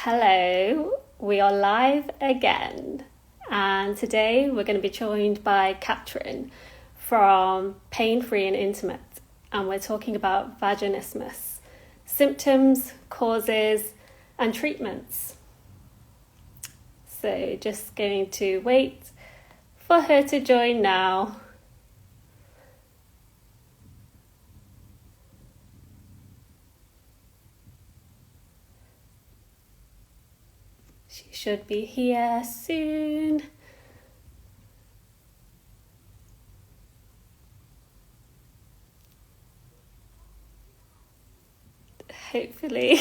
Hello, we are live again, and today we're going to be joined by Katrin from Pain Free and Intimate, and we're talking about vaginismus, symptoms, causes, and treatments. So just going to wait for her to join now. She should be here soon. Hopefully.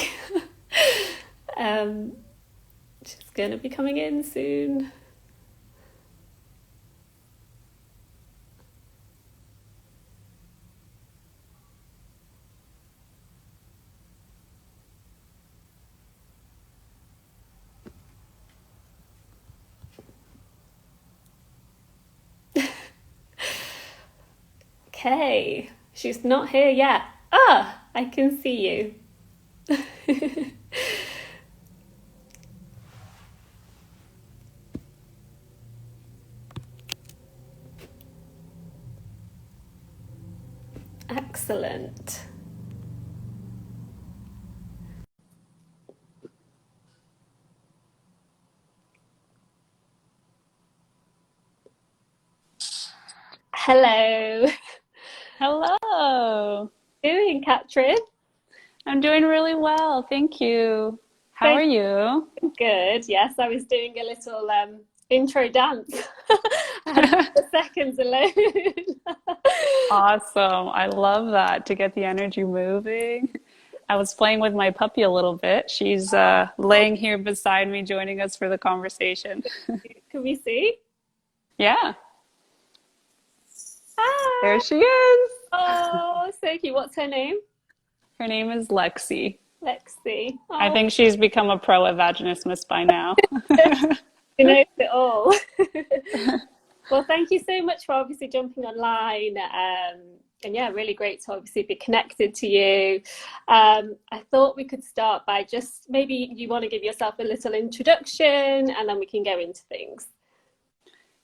She's going to be coming in soon. Okay, she's not here yet. Ah, I can see you. Excellent. Hello. Hello. Doing, Katrin? I'm doing really well. Thank you. How are Thank you? you. Good. Yes, I was doing a little intro dance. I had a couple of seconds alone. Awesome. I love that to get the energy moving. I was playing with my puppy a little bit. She's laying here beside me, joining us for the conversation. Can we see? Yeah, there Hi. she is. Oh, so cute. What's her name? Her name is Lexi. Lexi. I Oh, think she's become a pro at Vaginismus by now. she knows it all. Well, thank you so much for obviously jumping online. And yeah, really great to obviously be connected to you. I thought we could start by just maybe you want to give yourself a little introduction and then we can go into things.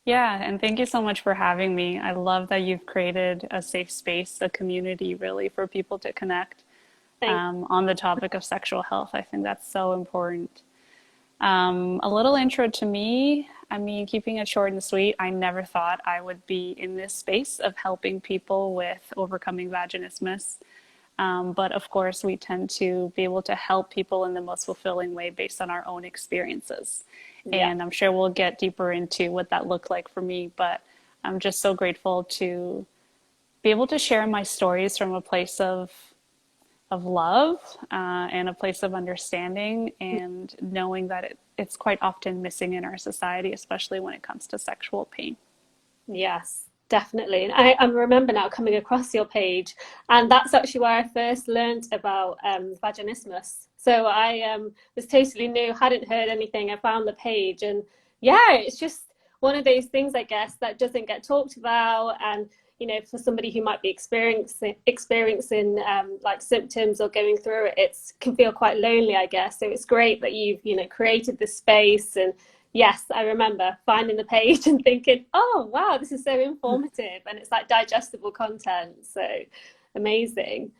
Yeah, and thank you so much for having me. I love that you've created a safe space, a community really for people to connect Thank on the topic of sexual health. I think that's so important. A little intro to me. I mean, keeping it short and sweet, I never thought I would be in this space of helping people with overcoming vaginismus. But of course, we tend to be able to help people in the most fulfilling way based on our own experiences. Yeah, And I'm sure we'll get deeper into what that looked like for me. But I'm just so grateful to be able to share my stories from a place of love and a place of understanding and knowing that it's quite often missing in our society, especially when it comes to sexual pain. yes, definitely. And I remember now coming across your page, and that's actually where I first learned about vaginismus. So I was totally new, hadn't heard anything. I found the page, and yeah, it's just one of those things, I guess, that doesn't get talked about. And for somebody who might be experiencing like symptoms or going through it, it can feel quite lonely, I guess. So it's great that you've created this space. And yes, I remember finding the page and thinking, oh wow, this is so informative, and it's like digestible content. So amazing.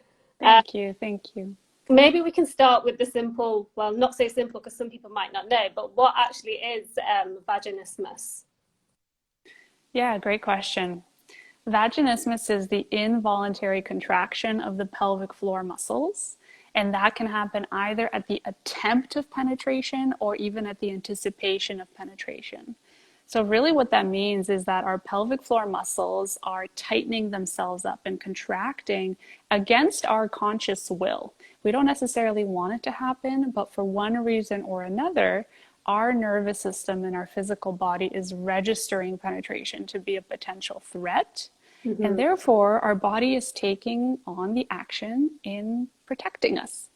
Uh, Thank you. Thank you. Maybe we can start with the simple, well, not so simple because some people might not know, but what actually is vaginismus? Yeah, great question. Vaginismus is the involuntary contraction of the pelvic floor muscles, and that can happen either at the attempt of penetration or even at the anticipation of penetration. So, really, what that means is that our pelvic floor muscles are tightening themselves up and contracting against our conscious will. We don't necessarily want it to happen, but for one reason or another, our nervous system and our physical body is registering penetration to be a potential threat. And Mm-hmm. therefore, our body is taking on the action in protecting us.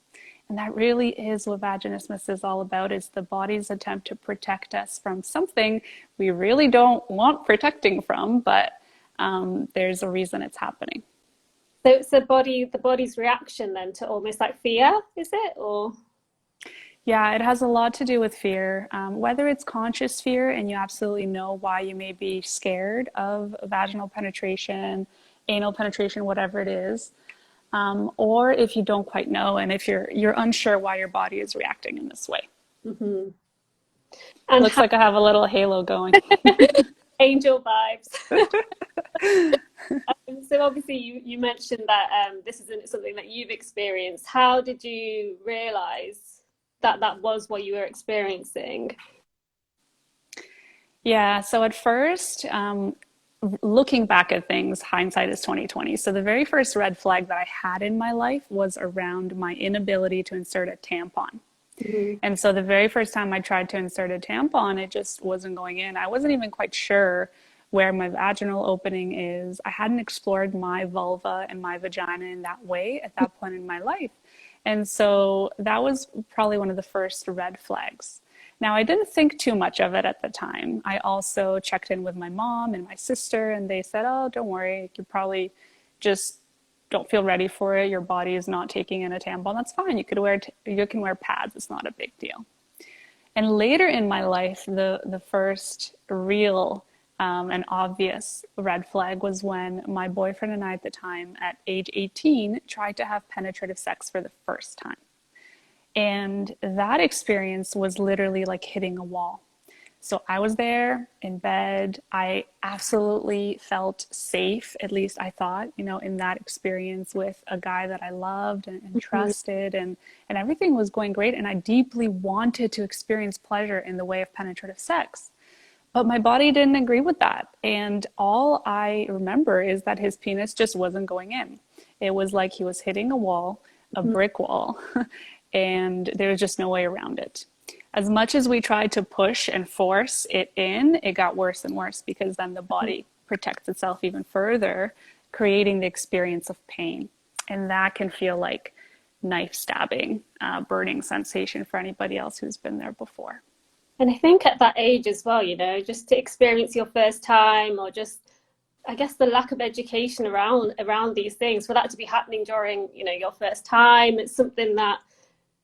And that really is what vaginismus is all about, is the body's attempt to protect us from something we really don't want protecting from, but there's a reason it's happening. So it's the body's reaction then to almost like fear, is it? Or Yeah, it has a lot to do with fear. Whether it's conscious fear and you absolutely know why you may be scared of vaginal penetration, anal penetration, whatever it is, or if you don't quite know and if you're unsure why your body is reacting in this way. Hmm. And Looks how, like I have a little halo going. angel vibes. So obviously you mentioned that this isn't something that you've experienced. How did you realize that that was what you were experiencing? Yeah, so at first, looking back at things, hindsight is 2020. So the very first red flag that I had in my life was around my inability to insert a tampon. Hmm. And so the very first time I tried to insert a tampon, it just wasn't going in. I wasn't even quite sure where my vaginal opening is. I hadn't explored my vulva and my vagina in that way at that point in my life. And so that was probably one of the first red flags. Now, I didn't think too much of it at the time. I also checked in with my mom and my sister, and they said, oh, don't worry, you probably just don't feel ready for it. Your body is not taking in a tampon. That's fine. You can wear pads. It's not a big deal. And later in my life, the first real and obvious red flag was when my boyfriend and I at the time, at age 18, tried to have penetrative sex for the first time. And that experience was literally like hitting a wall. So I was there in bed. I absolutely felt safe, at least I thought, in that experience with a guy that I loved and trusted, and everything was going great. And I deeply wanted to experience pleasure in the way of penetrative sex. But my body didn't agree with that. And all I remember is that his penis just wasn't going in. It was like he was hitting a wall, a brick wall, and there was just no way around it. As much as we tried to push and force it in, it got worse and worse because then the body protects itself even further, creating the experience of pain. And that can feel like knife stabbing, burning sensation for anybody else who's been there before. And I think at that age as well, just to experience your first time, or just, I guess, the lack of education around these things, for that to be happening during, your first time, it's something that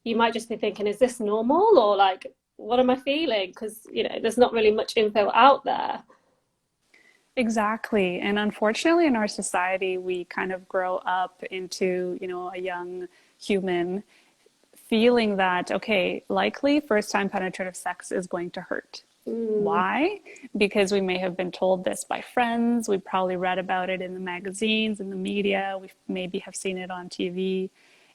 you might just be thinking, is this normal, or like, what am I feeling? Because, there's not really much info out there. Exactly. And unfortunately, in our society, we kind of grow up into, a young human feeling that, okay, likely first time penetrative sex is going to hurt. Mm. Why? Because we may have been told this by friends. We probably read about it in the magazines, in the media. We maybe have seen it on TV.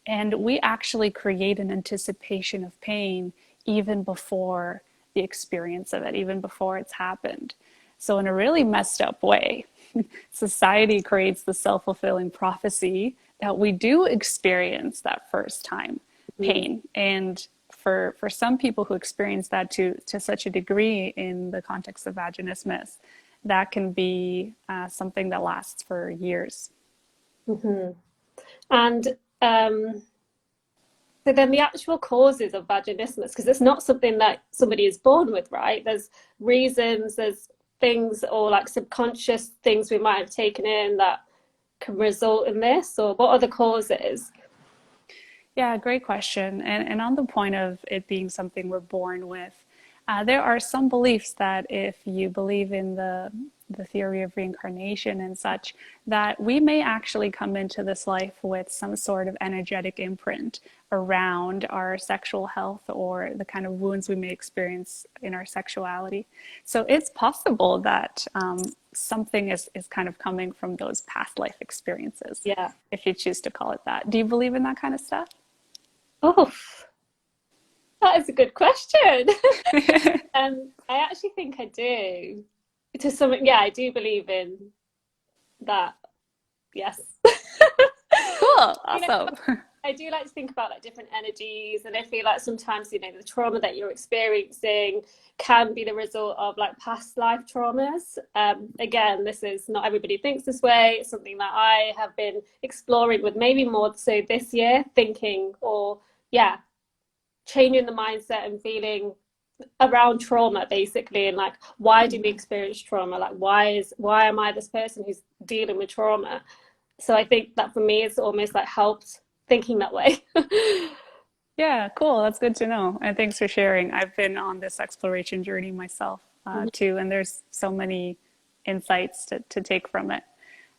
And we actually create an anticipation of pain even before the experience of it, even before it's happened. So in a really messed up way, society creates the self-fulfilling prophecy that we do experience that first time pain. And for some people who experience that to such a degree in the context of vaginismus, that can be something that lasts for years. Mm-hmm. And so then the actual causes of vaginismus, because it's not something that somebody is born with, right? There's reasons, there's things, or like subconscious things we might have taken in that can result in this, or what are the causes? Yeah, great question. And on the point of it being something we're born with, there are some beliefs that if you believe in the theory of reincarnation and such, that we may actually come into this life with some sort of energetic imprint around our sexual health or the kind of wounds we may experience in our sexuality. So it's possible that something is kind of coming from those past life experiences, Yeah. if you choose to call it that. Do you believe in that kind of stuff? Oh, that is a good question. I actually think I do. To some, yeah, I do believe in that. Yes. Cool. You know, Awesome. I do like to think about like different energies, and I feel like sometimes, the trauma that you're experiencing can be the result of like past life traumas. Again, this is not everybody thinks this way. It's something that I have been exploring with, maybe more so this year, thinking, or yeah, changing the mindset and feeling around trauma, basically, and like, why do we experience trauma? Like, why am I this person who's dealing with trauma? So I think that for me, it's almost like helped thinking that way. Yeah, cool. That's good to know. And thanks for sharing. I've been on this exploration journey myself, Mhm. too, and there's so many insights to take from it.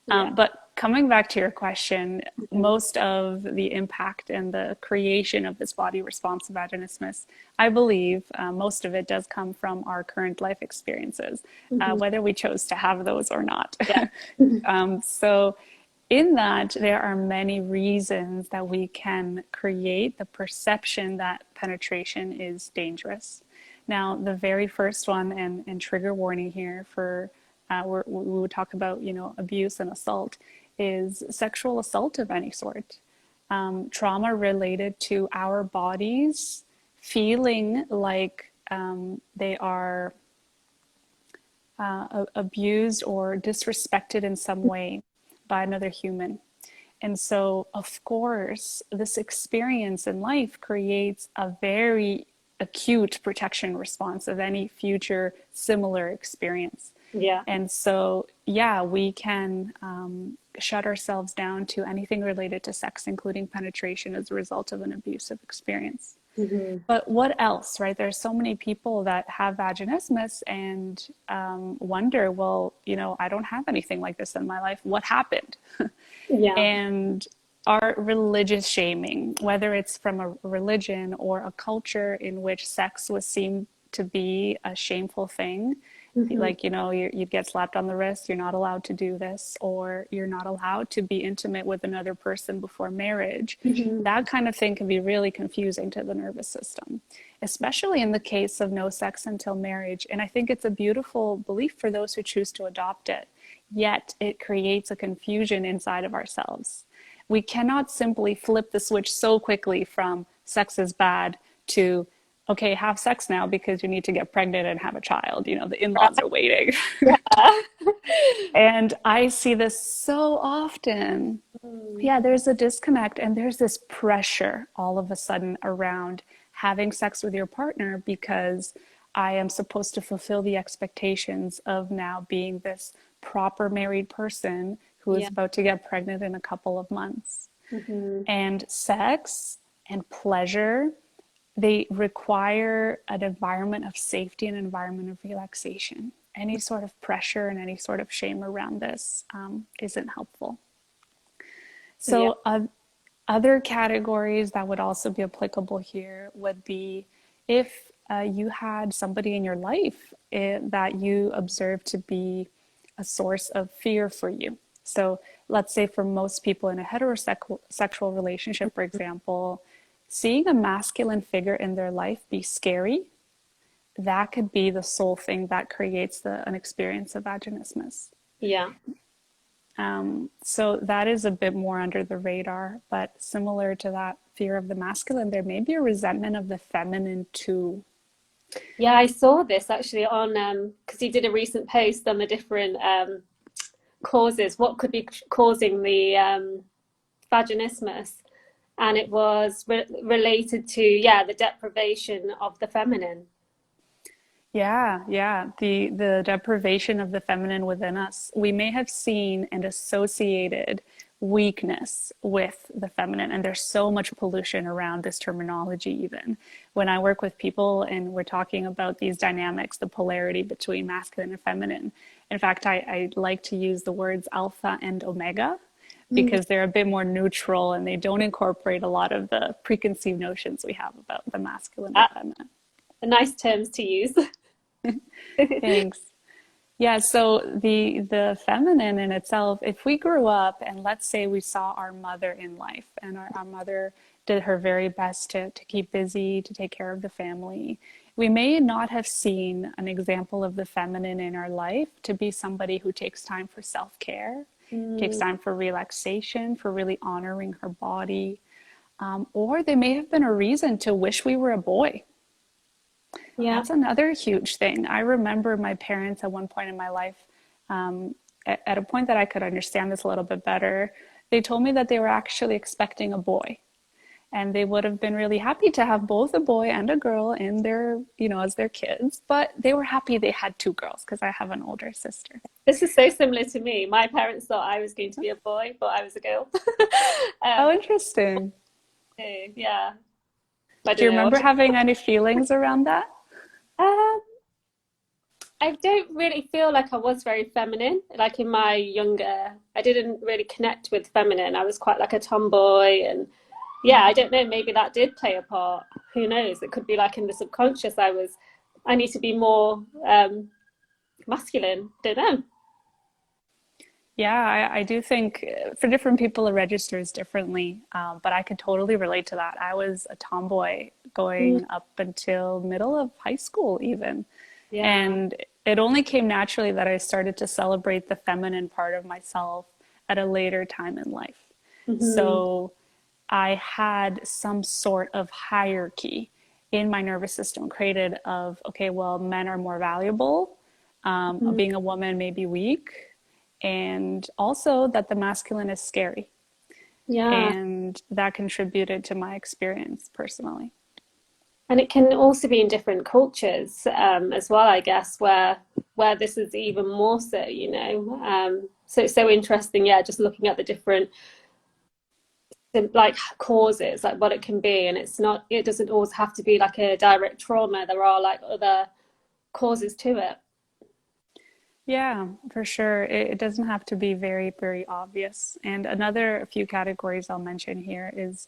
Yeah. But coming back to your question, Mhm. most of the impact and the creation of this body response to vaginismus, I believe most of it does come from our current life experiences, Mhm. whether we chose to have those or not. Yeah. Mhm. So, in that, there are many reasons that we can create the perception that penetration is dangerous. Now, the very first one, and trigger warning here for we would talk about, abuse and assault, is sexual assault of any sort. Trauma related to our bodies feeling like they are abused or disrespected in some way by another human. And so, of course, this experience in life creates a very acute protection response of any future similar experience. Yeah. And so, yeah, we can shut ourselves down to anything related to sex, including penetration, as a result of an abusive experience. Mhm. But what else, right? There's so many people that have vaginismus and wonder, well, I don't have anything like this in my life. What happened? Yeah. And our religious shaming, whether it's from a religion or a culture in which sex was seen to be a shameful thing, Mhm. like, you'd get slapped on the wrist, you're not allowed to do this, or you're not allowed to be intimate with another person before marriage. Mhm. That kind of thing can be really confusing to the nervous system, especially in the case of no sex until marriage. And I think it's a beautiful belief for those who choose to adopt it. Yet it creates a confusion inside of ourselves. We cannot simply flip the switch so quickly from sex is bad to, okay, have sex now because you need to get pregnant and have a child. The in laws are waiting. Yeah. And I see this so often. Mm. Yeah, there's a disconnect and there's this pressure all of a sudden around having sex with your partner because I am supposed to fulfill the expectations of now being this proper married person who is Yeah. about to get pregnant in a couple of months. Mhm. And sex and pleasure, they require an environment of safety, an environment of relaxation. Any sort of pressure and any sort of shame around this isn't helpful. Yeah. So, other categories that would also be applicable here would be if you had somebody in your life that you observed to be a source of fear for you. So, let's say for most people in a heterosexual relationship, for example, seeing a masculine figure in their life be scary, that could be the sole thing that creates an experience of vaginismus. Yeah. So that is a bit more under the radar, but similar to that fear of the masculine, there may be a resentment of the feminine too. Yeah, I saw this actually on because he did a recent post on the different causes, what could be causing the vaginismus, and it was related to the deprivation of the feminine. Yeah, yeah. The deprivation of the feminine within us. We may have seen and associated weakness with the feminine, and there's so much pollution around this terminology even. When I work with people and we're talking about these dynamics, the polarity between masculine and feminine. In fact, I like to use the words alpha and omega Mm. because they're a bit more neutral and they don't incorporate a lot of the preconceived notions we have about the masculine and Ah, feminine. nice terms to use. Thanks. Yeah, so the feminine in itself, if we grew up and let's say we saw our mother in life and our mother did her very best to keep busy, to take care of the family, we may not have seen an example of the feminine in our life to be somebody who takes time for self-care, takes Mm. time for relaxation, for really honoring her body. Or there may have been a reason to wish we were a boy. Yeah. That's another huge thing. I remember my parents at one point in my life, at a point that I could understand this a little bit better, they told me that they were actually expecting a boy. And they would have been really happy to have both a boy and a girl in their, as their kids, but they were happy they had two girls because I have an older sister. This is so similar to me. My parents thought I was going to be a boy, but I was a girl. Oh, um, interesting. yeah. I Do you don't know. remember having any feelings around that? Um, I don't really feel like I was very feminine. Like in my younger, I didn't really connect with feminine. I was quite like a tomboy, and yeah, I don't know. Maybe that did play a part. Who knows? It could be like in the subconscious. I need to be more masculine. Don't know. Yeah, I do think for different people it registers differently, but I could totally relate to that. I was a tomboy Mm, going up until middle of high school, even. yeah. And it only came naturally that I started to celebrate the feminine part of myself at a later time in life. Hmm. So I had some sort of hierarchy in my nervous system created of, okay, well, men are more valuable, being a woman may be weak, and also that the masculine is scary. Yeah. And that contributed to my experience personally. And it can also be in different cultures as well, I guess, where this is even more so, you know. So it's so interesting, yeah, just looking at the different like causes, like what it can be, and it doesn't always have to be like a direct trauma. There are like other causes to it. Yeah, for sure. It doesn't have to be very, very obvious. And another few categories I'll mention here is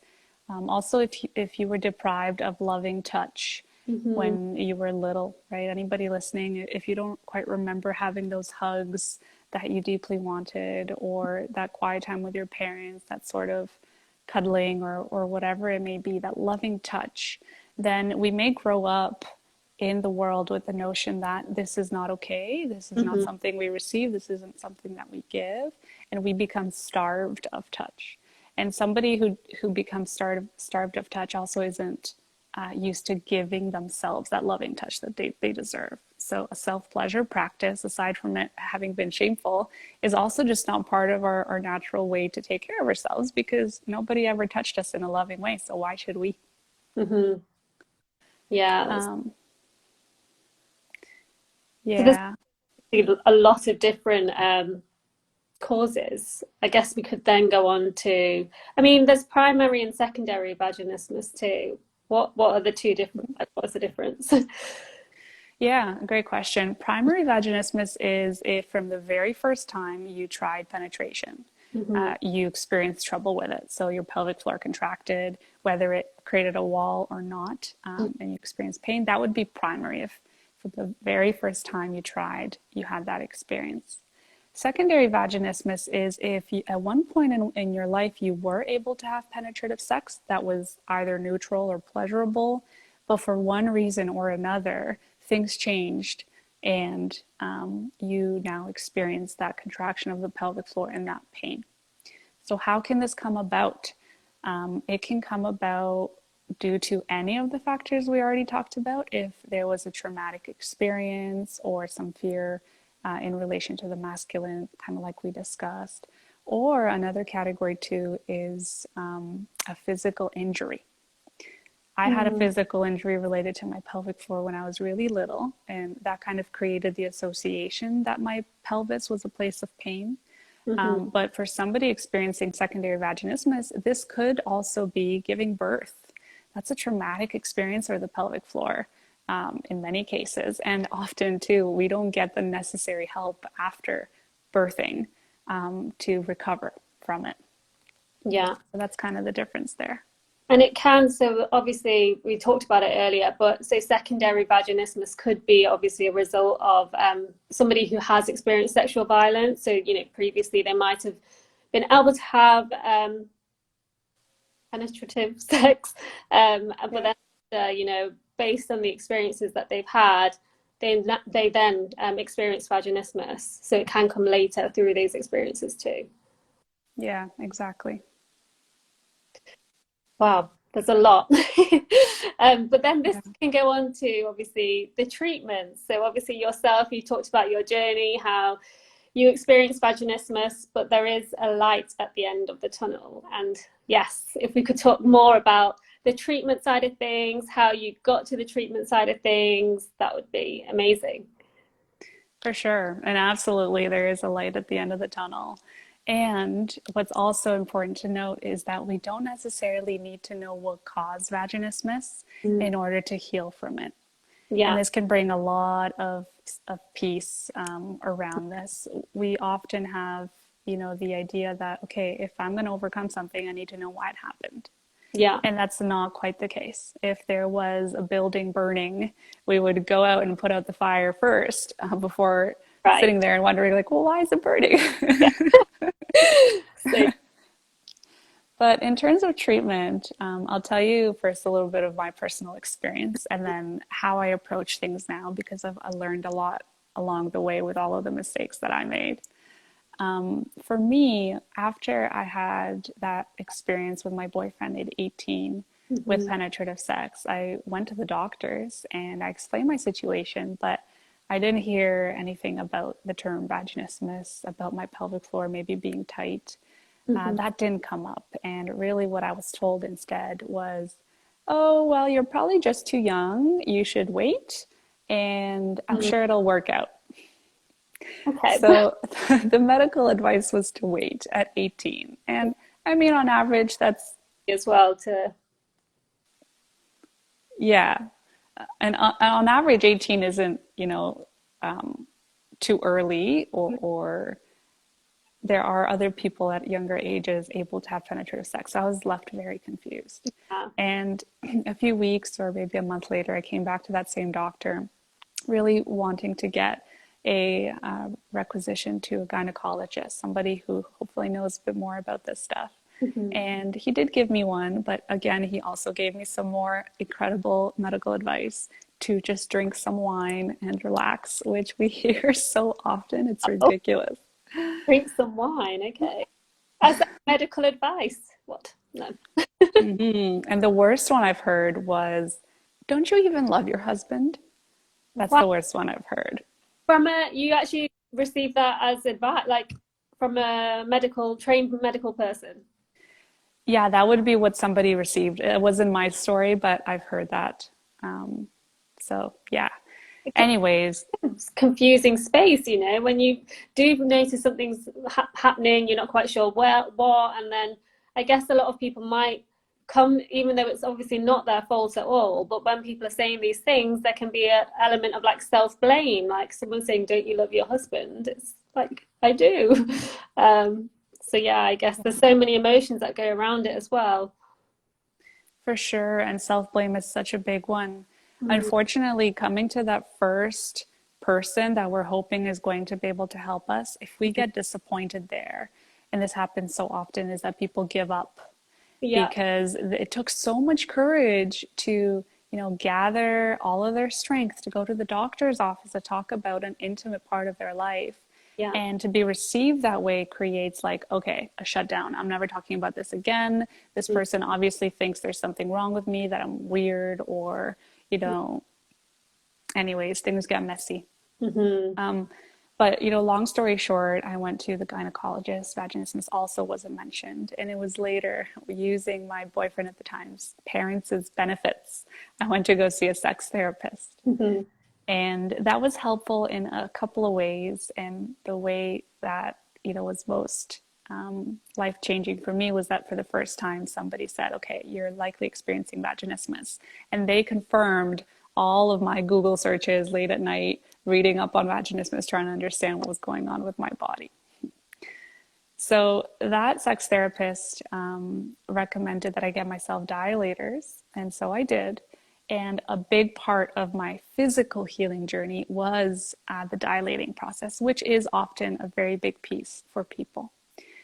also if you were deprived of loving touch Hmm. when you were little, right? Anybody listening, if you don't quite remember having those hugs that you deeply wanted, or that quiet time with your parents, that sort of cuddling or whatever it may be, that loving touch, then we may grow up in the world with the notion that this is not okay, this is not Hmm. something we receive, this isn't something that we give, and we become starved of touch. And somebody who becomes starved of touch also isn't used to giving themselves that loving touch that they deserve. So a self-pleasure practice, aside from it having been shameful, is also just not part of our natural way to take care of ourselves, because nobody ever touched us in a loving way. So why should we? Hmm. Yeah. Um, So there's yeah. a lot of different causes. I guess we could then go on to, I mean, there's primary and secondary vaginismus too. What are the two different, like, what's the difference? Yeah, great question. Primary vaginismus is if from the very first time you tried penetration, Hmm. you experienced trouble with it. So your pelvic floor contracted, whether it created a wall or not, and you experienced pain, that would be primary. If for the very first time you tried, you had that experience. Secondary vaginismus is if you, at one point in your life you were able to have penetrative sex that was either neutral or pleasurable, but for one reason or another, things changed and you now experience that contraction of the pelvic floor and that pain. So, how can this come about? It can come about due to any of the factors we already talked about. If there was a traumatic experience or some fear in relation to the masculine, kind of like we discussed, or another category too is a physical injury. I had a Mm-hmm. physical injury related to my pelvic floor when I was really little, and that kind of created the association that my pelvis was a place of pain. Hmm. But for somebody experiencing secondary vaginismus, this could also be giving birth. That's a traumatic experience for the pelvic floor in many cases. And often, too, we don't get the necessary help after birthing to recover from it. Yeah. So that's kind of the difference there. And it can, so obviously we talked about it earlier, but so secondary vaginismus could be obviously a result of somebody who has experienced sexual violence. So, you know, previously they might have been able to have penetrative sex, but Yeah. then, you know, based on the experiences that they've had, they then experience vaginismus. So it can come later through these experiences too. Yeah, exactly. Wow, there's a lot. But then this Yeah. can go on to obviously the treatments. So obviously yourself, you talked about your journey, how you experienced vaginismus, but there is a light at the end of the tunnel. And yes, if we could talk more about the treatment side of things, how you got to the treatment side of things, that would be amazing. For sure. And absolutely, there is a light at the end of the tunnel. And what's also important to note is that we don't necessarily need to know what caused vaginismus Mm. in order to heal from it. And Yeah. this can bring a lot of peace around this. We often have, the idea that, okay, if I'm going to overcome something, I need to know why it happened. Yeah. And that's not quite the case. If there was a building burning, we would go out and put out the fire first before Right. sitting there and wondering, like, well, why is it burning? Yeah. So, But in terms of treatment, I'll tell you first a little bit of my personal experience and then how I approach things now because I learned a lot along the way with all of the mistakes that I made. For me, after I had that experience with my boyfriend at 18 with mhm. penetrative sex, I went to the doctors and I explained my situation, but I didn't hear anything about the term vaginismus, about my pelvic floor maybe being tight. Mhm. That didn't come up. And really, what I was told instead was, oh, well, you're probably just too young. You should wait, and I'm Mm. sure it'll work out. Okay. So the medical advice was to wait at 18. And I mean, on average, that's, As well to yeah. And on average, 18 isn't, too early, or there are other people at younger ages able to have penetrative sex. So I was left very confused. yeah. And a few weeks or maybe a month later, I came back to that same doctor, really wanting to get a requisition to a gynecologist, somebody who hopefully knows a bit more about this stuff. Mhm. And he did give me one, but again, he also gave me some more incredible medical advice to just drink some wine and relax, which we hear so often. It's Oh, ridiculous. drink some wine. Okay. As that medical advice. What? No. And the worst one I've heard was, don't you even love your husband? That's Wow. the worst one I've heard. You actually received that as advice, like from a trained medical person. Yeah, that would be what somebody received. It wasn't my story, but I've heard that. Um, so, yeah. Anyways, It's confusing space, when you do notice something's happening, you're not quite sure where, what, and then I guess a lot of people might come, even though it's obviously not their fault at all. But when people are saying these things, there can be an element of like self-blame, like someone saying, "Don't you love your husband?" It's like I do. Um, so yeah, I guess there's so many emotions that go around it as well. for sure, and self-blame is such a big one. Mm, Unfortunately, coming to that first person that we're hoping is going to be able to help us, if we get disappointed there, and this happens so often, is that people give up yeah. because it took so much courage to, gather all of their strength to go to the doctor's office to talk about an intimate part of their life. Yeah. And to be received that way creates like, okay, a shutdown. I'm never talking about this again. This Mm, person obviously thinks there's something wrong with me, that I'm weird, or, anyways, things get messy. mhm. Um, but long story short, I went to the gynecologist. Vaginismus also wasn't mentioned, and it was later, using my boyfriend at the time's parents' benefits, I went to go see a sex therapist, Mhm. and that was helpful in a couple of ways. And the way that was most life changing for me was that for the first time, somebody said, "Okay, you're likely experiencing vaginismus," and they confirmed all of my Google searches late at night, reading up on vaginismus, trying to understand what was going on with my body. So that sex therapist recommended that I get myself dilators, and so I did. And a big part of my physical healing journey was the dilating process, which is often a very big piece for people.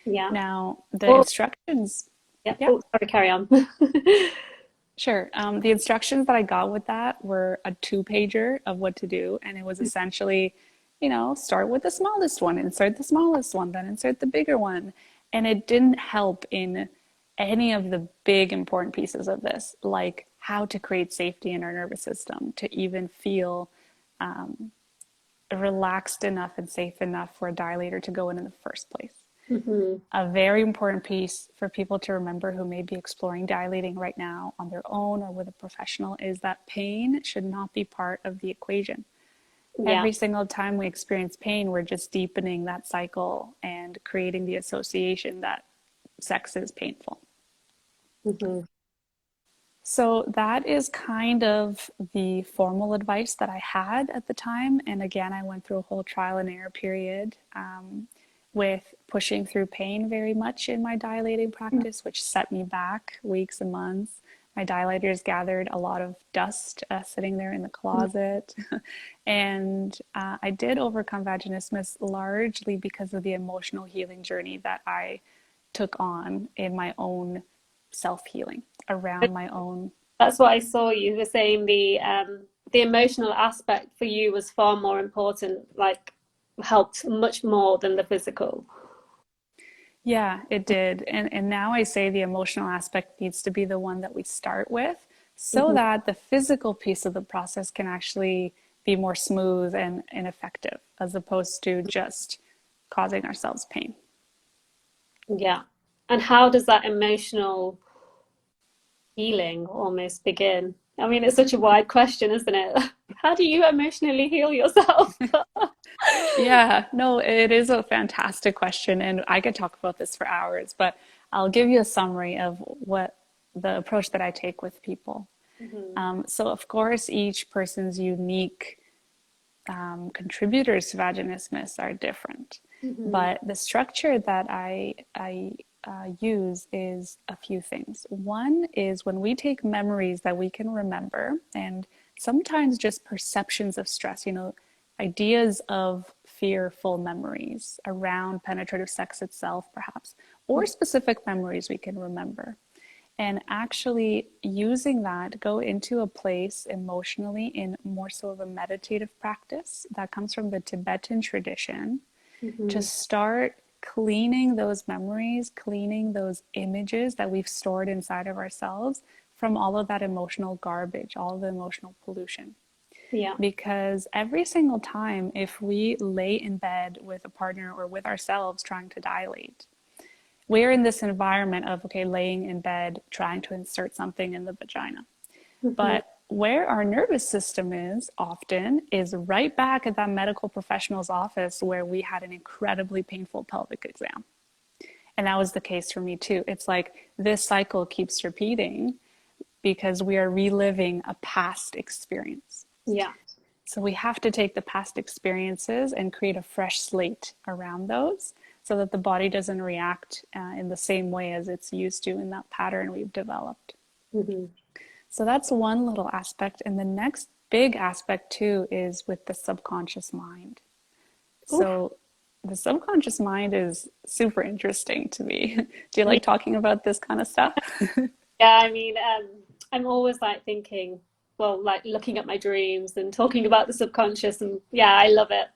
Yeah. Now, the Oh, instructions, yeah. yeah, Oh, sorry, carry on. sure. The instructions that I got with that were a two-pager of what to do, and it was essentially, start with the smallest one, insert the smallest one, then insert the bigger one. And it didn't help in any of the big important pieces of this, like how to create safety in our nervous system to even feel relaxed enough and safe enough for a dilator to go in the first place. Mhm. A very important piece for people to remember who may be exploring dilating right now on their own or with a professional is that pain should not be part of the equation. Yeah. Every single time we experience pain, we're just deepening that cycle and creating the association that sex is painful. Hmm. So that is kind of the formal advice that I had at the time. And again, I went through a whole trial and error period with pushing through pain very much in my dilating practice, which set me back weeks and months. My dilators gathered a lot of dust sitting there in the closet. And I did overcome vaginismus largely because of the emotional healing journey that I took on in my own self healing around my own. That's what I saw you were saying. The emotional aspect for you was far more important, like helped much more than the physical. Yeah, it did. And now I say the emotional aspect needs to be the one that we start with so Hmm. that the physical piece of the process can actually be more smooth and effective as opposed to just causing ourselves pain. Yeah. And how does that emotional healing almost begin? I mean, it's such a wide question, isn't it? How do you emotionally heal yourself? Yeah, no, it is a fantastic question, and I could talk about this for hours, but I'll give you a summary of what the approach that I take with people. Hmm. So, of course, each person's unique contributors to vaginismus are different, Hmm. but the structure that I use is a few things. One is when we take memories that we can remember, and sometimes just perceptions of stress, ideas of fearful memories around penetrative sex itself, perhaps, or specific memories we can remember. And actually using that, go into a place emotionally in more so of a meditative practice that comes from the Tibetan tradition to Hmm. start cleaning those memories, cleaning those images that we've stored inside of ourselves from all of that emotional garbage, all of the emotional pollution. Yeah. Because every single time, if we lay in bed with a partner or with ourselves trying to dilate, we're in this environment of, okay, laying in bed, trying to insert something in the vagina. Hmm. But where our nervous system is often is right back at that medical professional's office where we had an incredibly painful pelvic exam. And that was the case for me too. It's like this cycle keeps repeating because we are reliving a past experience. Yeah. So we have to take the past experiences and create a fresh slate around those so that the body doesn't react in the same way as it's used to in that pattern we've developed. Hmm. So that's one little aspect. And the next big aspect too is with the subconscious mind. Oof. So the subconscious mind is super interesting to me. Do you Yeah. like talking about this kind of stuff? Yeah, I mean, I'm always like thinking, well, like looking at my dreams and talking about the subconscious, and yeah, I love it.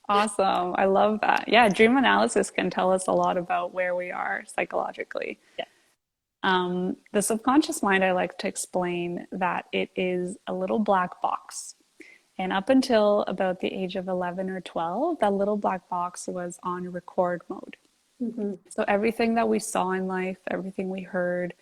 Awesome. I love that. Yeah, dream analysis can tell us a lot about where we are psychologically. Yeah. The subconscious mind, I like to explain that it is a little black box. And up until about the age of 11 or 12, that little black box was on record mode. Hmm. So everything that we saw in life, everything we heard,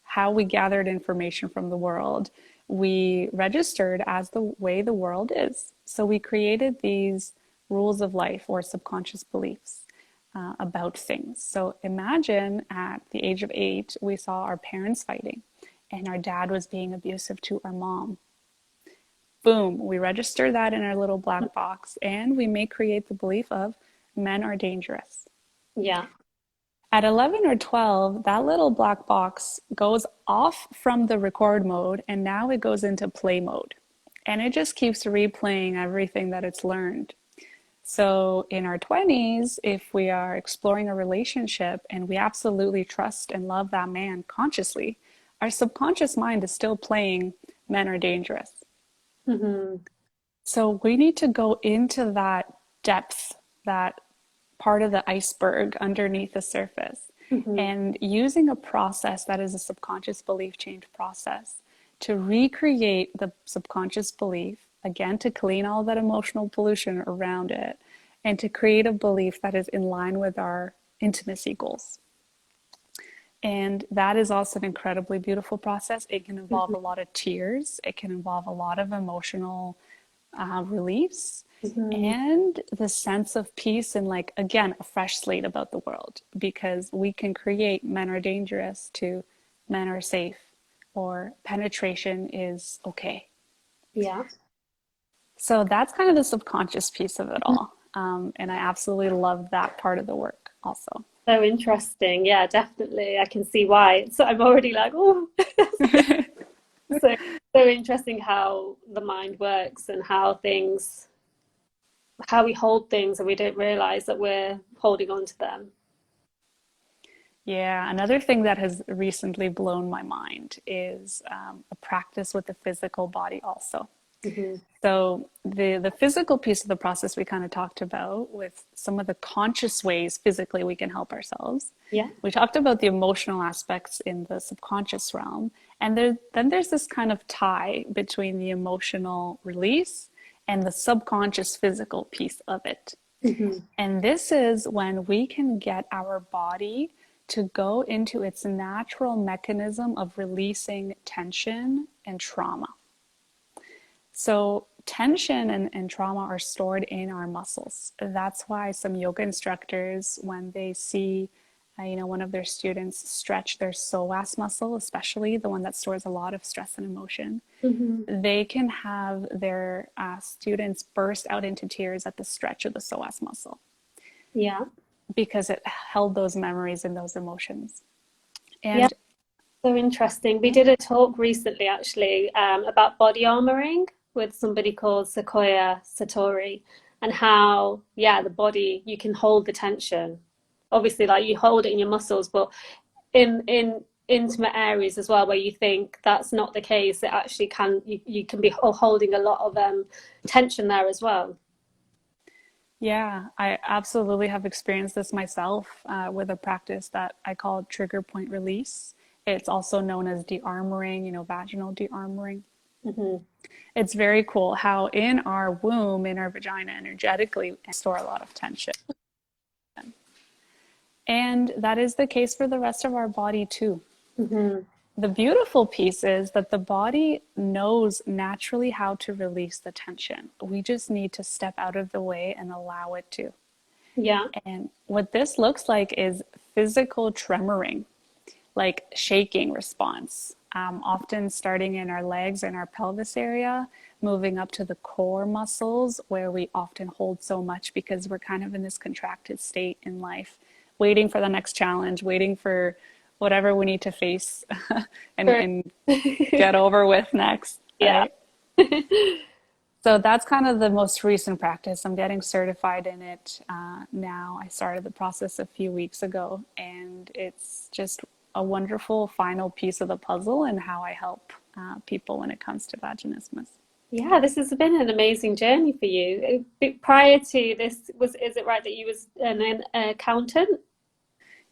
how we gathered information from the world, we registered as the way the world is. So we created these rules of life or subconscious beliefs about things. So imagine at the age of 8, we saw our parents fighting and our dad was being abusive to our mom. Boom, we register that in our little black box and we may create the belief of men are dangerous. Yeah. At 11 or 12, that little black box goes off from the record mode and now it goes into play mode. And it just keeps replaying everything that it's learned. So in our 20s, if we are exploring a relationship and we absolutely trust and love that man consciously, our subconscious mind is still playing men are dangerous. Hmm. So we need to go into that depth, that part of the iceberg underneath the surface, Hmm. and using a process that is a subconscious belief change process to recreate the subconscious belief, again, to clean all that emotional pollution around it, and to create a belief that is in line with our intimacy goals. And that is also an incredibly beautiful process. It can involve Hmm. a lot of tears, it can involve a lot of emotional release, Mm-hmm. and the sense of peace and, like, again, a fresh slate about the world, because we can create men are dangerous to men are safe, or penetration is okay. Yeah. So that's kind of the subconscious piece of it all. And I absolutely love that part of the work also. So interesting. Yeah, definitely. I can see why. So I'm already like, oh, so so interesting how the mind works and how we hold things and we don't realize that we're holding on to them. Yeah, another thing that has recently blown my mind is a practice with the physical body also. Hmm. So the physical piece of the process we kind of talked about with some of the conscious ways physically we can help ourselves. Yeah. We talked about the emotional aspects in the subconscious realm, and then there's this kind of tie between the emotional release and the subconscious physical piece of it. Hmm. And this is when we can get our body to go into its natural mechanism of releasing tension and trauma. So tension and trauma are stored in our muscles. That's why some yoga instructors, when they see, one of their students stretch their psoas muscle, especially the one that stores a lot of stress and emotion, Hmm. they can have their students burst out into tears at the stretch of the psoas muscle, Yeah. because it held those memories and those emotions. Yeah. And So interesting. We yeah, did a talk recently, actually, about body armoring with somebody called Sequoia Satori, and how, yeah, the body, you can hold the tension. Obviously, like you hold it in your muscles, but in intimate areas as well, where you think that's not the case, it actually can, you can be holding a lot of tension there as well. yeah, I absolutely have experienced this myself with a practice that I call trigger point release. It's also known as de-armoring, vaginal de-armoring. Hmm. It's very cool how in our womb, in our vagina, energetically, we store a lot of tension. And that is the case for the rest of our body too. Hmm. The beautiful piece is that the body knows naturally how to release the tension. We just need to step out of the way and allow it to. Yeah. And what this looks like is physical tremoring, like shaking response, often starting in our legs and our pelvis area, moving up to the core muscles where we often hold so much because we're kind of in this contracted state in life, waiting for the next challenge, waiting for whatever we need to face and, Sure. and get over with next, Yeah. right? So that's kind of the most recent practice. I'm getting certified in it now. I started the process a few weeks ago, and it's just a wonderful final piece of the puzzle in how I help people when it comes to vaginismus. Yeah, this has been an amazing journey for you. Prior to this, is it right that you was an accountant?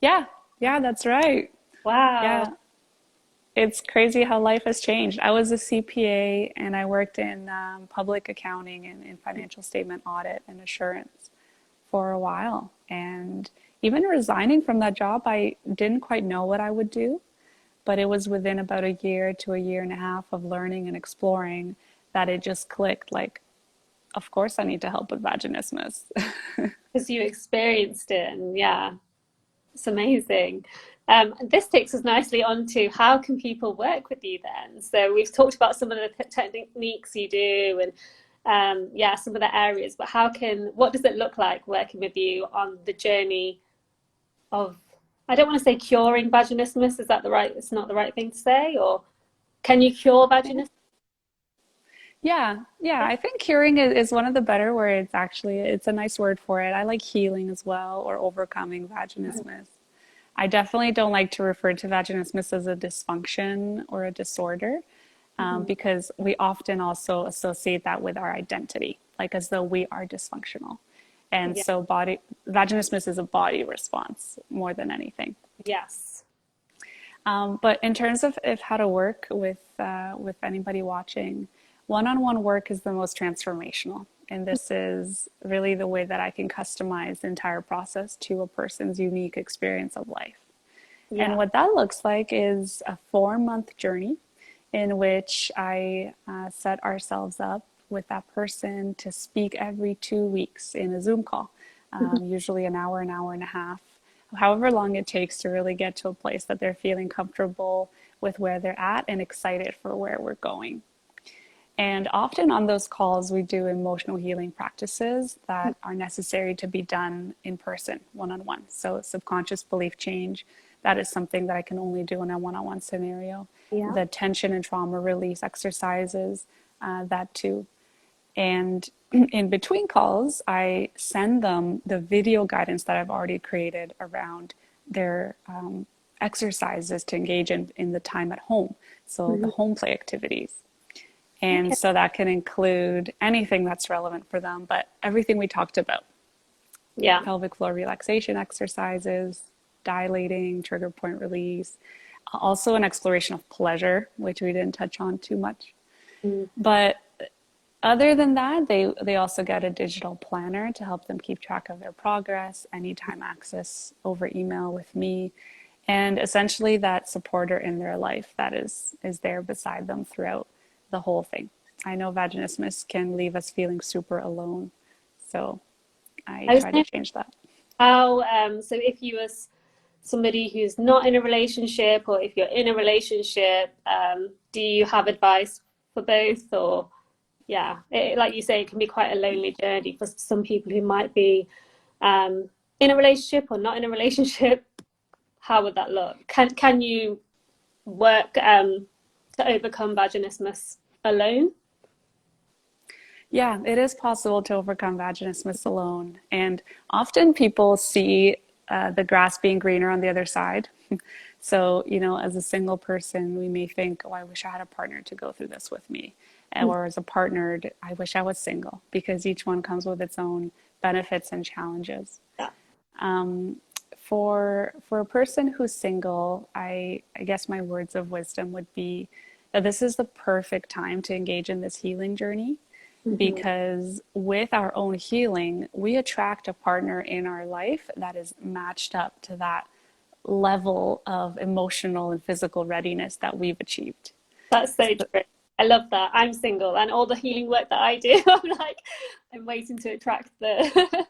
Yeah, yeah, that's right. Wow. Yeah, it's crazy how life has changed. I was a CPA and I worked in public accounting and in financial statement audit and assurance for a while. And even resigning from that job, I didn't quite know what I would do, but it was within about a year to a year and a half of learning and exploring that it just clicked, like, of course I need to help with vaginismus. Because you experienced it, and yeah, it's amazing. This takes us nicely on to how can people work with you then? So we've talked about some of the techniques you do and yeah, some of the areas, but what does it look like working with you on the journey of, I don't want to say curing vaginismus, is that the right, it's not the right thing to say, or can you cure vaginismus? Yeah, yeah, I think curing is one of the better words, actually. It's a nice word for it. I like healing as well, or overcoming vaginismus. I definitely don't like to refer to vaginismus as a dysfunction or a disorder, Hmm. because we often also associate that with our identity, like as though we are dysfunctional. And Yeah. so vaginismus is a body response more than anything. Yes. But in terms of how to work with anybody watching, one-on-one work is the most transformational. And this is really the way that I can customize the entire process to a person's unique experience of life. And Yeah. what that looks like is a 4-month journey in which I set ourselves up with that person to speak every 2 weeks in a Zoom call, usually an hour and a half, however long it takes to really get to a place that they're feeling comfortable with where they're at and excited for where we're going. And often on those calls, we do emotional healing practices that are necessary to be done in person, one-on-one. So subconscious belief change, that is something that I can only do in a one-on-one scenario. Yeah. The tension and trauma release exercises, that too. And in between calls, I send them the video guidance that I've already created around their exercises to engage in the time at home. So the home play activities. And so that can include anything that's relevant for them, but everything we talked about. Yeah. Pelvic floor relaxation exercises, dilating, trigger point release, also an exploration of pleasure, which we didn't touch on too much. But other than that, they also get a digital planner to help them keep track of their progress, anytime access over email with me, and essentially that supporter in their life that is there beside them throughout the whole thing. I know vaginismus can leave us feeling super alone, so I try to change that. How, so if you was somebody who's not in a relationship, or if you're in a relationship, do you have advice for both? Or yeah, like you say, it can be quite a lonely journey for some people who might be in a relationship or not in a relationship. How would that look? Can you work to overcome vaginismus alone? Yeah, it is possible to overcome vaginismus alone. And often people see the grass being greener on the other side. So, as a single person, we may think, oh, I wish I had a partner to go through this with me. Or as a partnered, I wish I was single, because each one comes with its own benefits and challenges. Yeah. For a person who's single, I guess my words of wisdom would be that this is the perfect time to engage in this healing journey. Because with our own healing, we attract a partner in our life that is matched up to that level of emotional and physical readiness that we've achieved. That's so true. I love that. I'm single, and all the healing work that I do, I'm waiting to attract the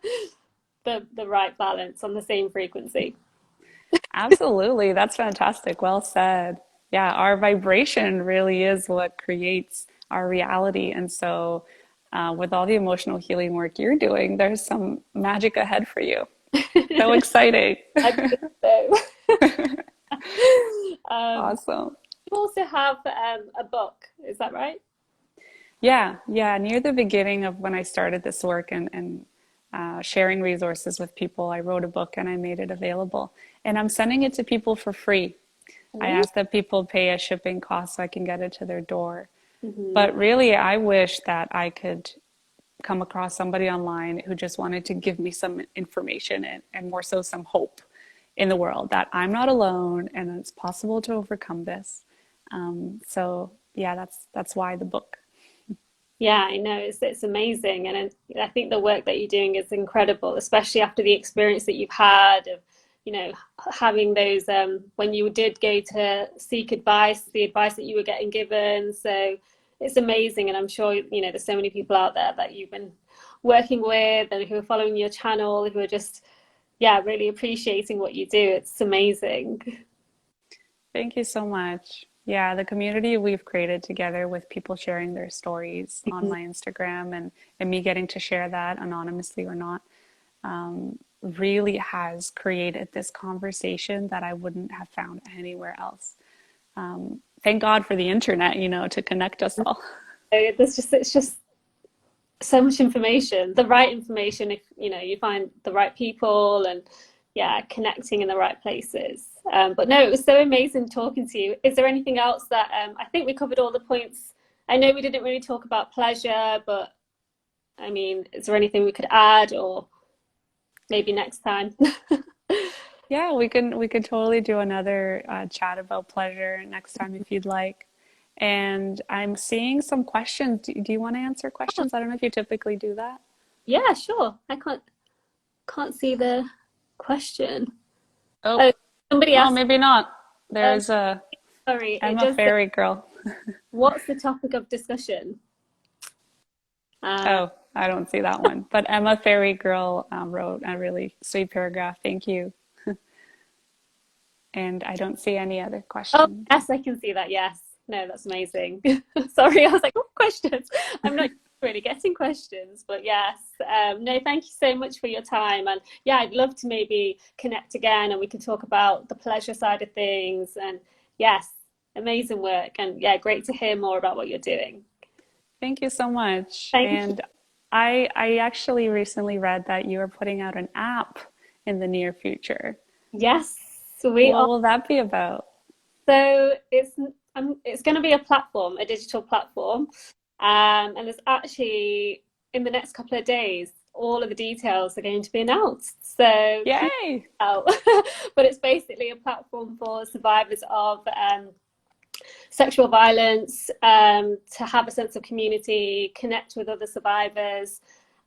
the right balance on the same frequency. Absolutely. That's fantastic. Well said. Yeah, our vibration really is what creates our reality. And so, with all the emotional healing work you're doing, there's some magic ahead for you. So exciting. I think so. Awesome. You also have a book, is that right? Yeah. Near the beginning of when I started this work and sharing resources with people, I wrote a book and I made it available. And I'm sending it to people for free. I ask that people pay a shipping cost so I can get it to their door. But really, I wish that I could come across somebody online who just wanted to give me some information and more so some hope in the world that I'm not alone and it's possible to overcome this. So yeah, that's why the book. Yeah, I know. It's amazing. And I think the work that you're doing is incredible, especially after the experience that you've had of, having those, when you did go to seek advice, the advice that you were getting given. So it's amazing. And I'm sure, there's so many people out there that you've been working with and who are following your channel, who are just, really appreciating what you do. It's amazing. Thank you so much. Yeah, the community we've created together with people sharing their stories on my Instagram and me getting to share that anonymously or not, really has created this conversation that I wouldn't have found anywhere else. Thank God for the internet, to connect us all. It's just so much information, the right information, if you find the right people and connecting in the right places. But no, it was so amazing talking to you. Is there anything else that I think we covered all the points? I know we didn't really talk about pleasure, but I mean, is there anything we could add, or maybe next time? Yeah, we could totally do another chat about pleasure next time if you'd like. And I'm seeing some questions. Do you want to answer questions? I don't know if you typically do that. Yeah, sure. I can't see the question. Oh, Oh, somebody oh, asked. maybe not. There's a Sorry, it Emma does say, Fairy Girl. what's the topic of discussion? Oh, I don't see that one. But Emma Fairy Girl wrote a really sweet paragraph. Thank you. And I don't see any other Oh, questions. yes, I can see that. Yes. No, that's amazing. Sorry, I was like, oh, questions. I'm not really getting questions, but yes. No, thank you so much for your time. And yeah, I'd love to maybe connect again and we can talk about the pleasure side of things. And yes, amazing work. And yeah, great to hear more about what you're doing. Thank you so much. Thank you. And I actually recently read that you are putting out an app in the near future. Yes, we What are. will that be about? So it's going to be a platform, a digital platform, and there's actually in the next couple of days, all of the details are going to be announced. So keep Yay! out. But it's basically a platform for survivors of sexual violence, to have a sense of community, connect with other survivors,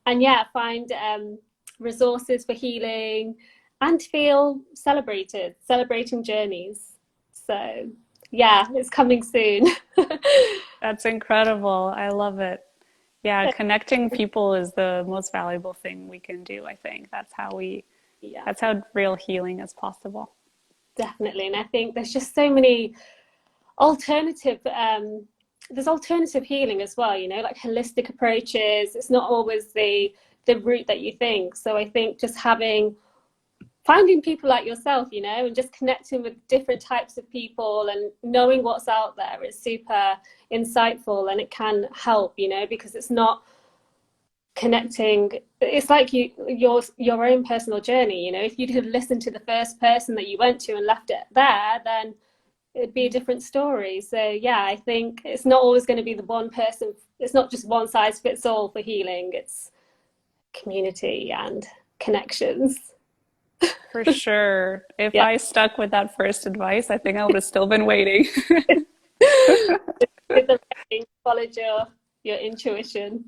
and yeah, find resources for healing and feel celebrated, celebrating journeys. So yeah, it's coming soon. That's incredible. I love it. Yeah, connecting people is the most valuable thing we can do, I think. Yeah, That's how real healing is possible. definitely. And I think there's just so many alternative there's alternative healing as well, like holistic approaches. It's not always the route that you think. So I think just finding people like yourself, and just connecting with different types of people and knowing what's out there is super insightful, and it can help, because it's not connecting. It's like your own personal journey. If you could listen to the first person that you went to and left it there, then it'd be a different story. So yeah, I think it's not always going to be the one person. It's not just one size fits all for healing. It's community and connections. For sure. If Yeah. I stuck with that first advice, I think I would have still been waiting. With the writing, follow your intuition.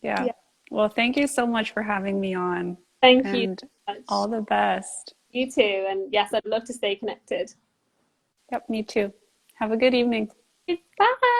Yeah. Yeah. Well, thank you so much for having me on, Thank you and so much. all the best. You too. And yes, I'd love to stay connected. Yep, me too. Have a good evening. Bye.